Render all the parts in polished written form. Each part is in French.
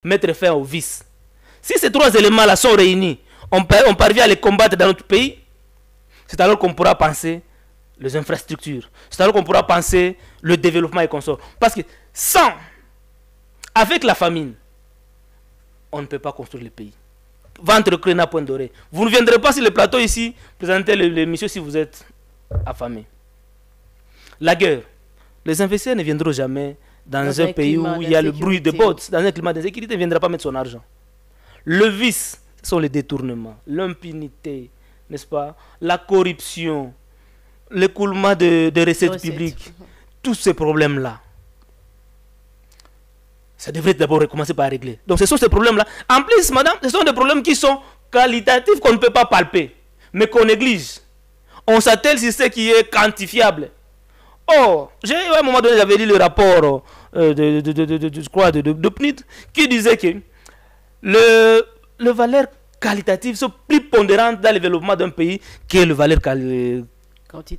mettre fin au vice. Si ces trois éléments-là sont réunis, on parvient à les combattre dans notre pays, c'est alors qu'on pourra penser les infrastructures, c'est alors qu'on pourra penser le développement et consorts. Parce que sans, avec la famine, on ne peut pas construire le pays. Ventre creux n'a point doré. Vous ne viendrez pas sur le plateau ici présenter l'émission si vous êtes affamé. La guerre, les investisseurs ne viendront jamais dans un pays où il y a le bruit de bottes, dans un climat d'insécurité, il ne viendra pas mettre son argent. Le vice, ce sont les détournements, l'impunité, n'est-ce pas, la corruption, l'écoulement de recettes publiques, tous ces problèmes-là. Ça devrait d'abord commencer par régler. Donc ce sont ces problèmes-là. En plus, madame, ce sont des problèmes qui sont qualitatifs, qu'on ne peut pas palper, mais qu'on néglige. On s'attelle sur ce qui est quantifiable. Or, à un moment donné, j'avais lu le rapport de PNID qui disait que les valeurs qualitatives sont plus pondérantes dans le développement d'un pays que les valeurs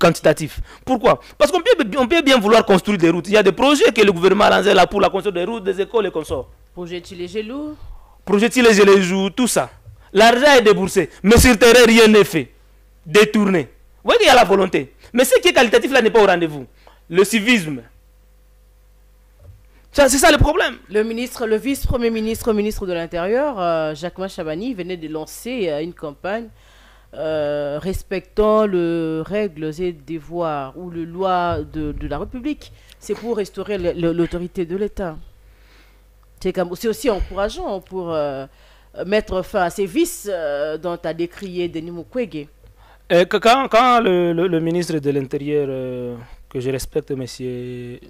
quantitatives. Pourquoi? Parce qu'on peut bien vouloir construire des routes. Il y a des projets que le gouvernement a lancés là pour la construction des routes, des écoles et consorts. Projet Tilé-Gelou. Projet Tilé-Gelou, tout ça. L'argent est déboursé, mais sur le terrain, rien n'est fait. Détourné. Vous voyez qu'il y a la volonté. Mais ce qui est qualitatif là n'est pas au rendez-vous. Le civisme. C'est ça le problème. Le vice-premier ministre, ministre de l'Intérieur, Jacquemain Chabani, venait de lancer une campagne respectant les règles et devoirs ou les lois de la République. C'est pour restaurer l'autorité de l'État. C'est aussi encourageant pour mettre fin à ces vices dont a décrié Denis Mukwege. Quand le ministre de l'Intérieur, que je respecte, M.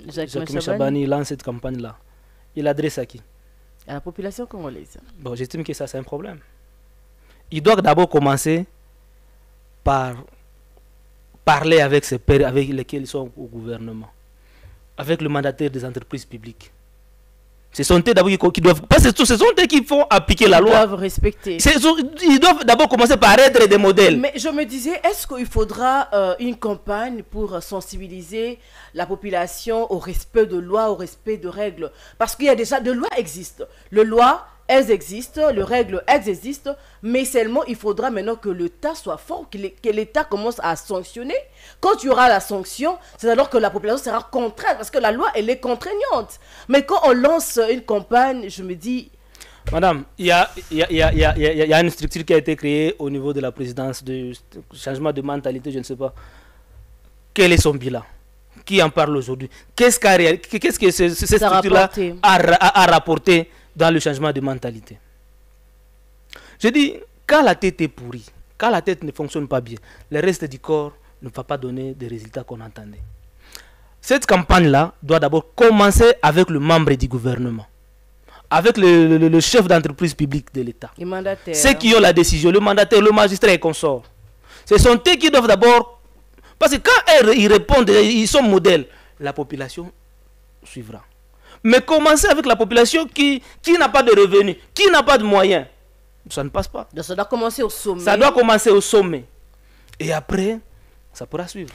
Jacquemain Chabani, lance cette campagne-là, il adresse à qui? À la population congolaise. Bon, j'estime que ça, c'est un problème. Il doit d'abord commencer par parler avec ses pairs avec lesquels ils sont au gouvernement, avec le mandataire des entreprises publiques. Ce sont eux d'abord qui doivent... Parce que ce sont eux qui font appliquer la loi. Ils doivent respecter. Ils doivent d'abord commencer par être des modèles. Mais je me disais, est-ce qu'il faudra une campagne pour sensibiliser la population au respect de lois, au respect de règles? Parce qu'il y a déjà de lois existent. Les lois, elles existent, les règles, elles existent, mais seulement il faudra maintenant que l'État soit fort, que l'État commence à sanctionner. Quand il y aura la sanction, c'est alors que la population sera contrainte, parce que la loi, elle est contraignante. Mais quand on lance une campagne, je me dis... Madame, il y a une structure qui a été créée au niveau de la présidence de changement de mentalité, je ne sais pas. Quel est son bilan? Qui en parle aujourd'hui? Qu'est-ce que cette structure-là a rapporté dans le changement de mentalité? Je dis, quand la tête est pourrie, quand la tête ne fonctionne pas bien, le reste du corps ne va pas donner des résultats qu'on entendait. Cette campagne-là doit d'abord commencer avec le membre du gouvernement, avec le chef d'entreprise publique de l'État, ceux qui ont la décision, le mandataire, le magistrat et consorts. Ce sont eux qui doivent d'abord... Parce que quand ils répondent, ils sont modèles, la population suivra. Mais commencer avec la population qui n'a pas de revenus, qui n'a pas de moyens, ça ne passe pas. Donc ça doit commencer au sommet. Ça doit commencer au sommet. Et après, ça pourra suivre.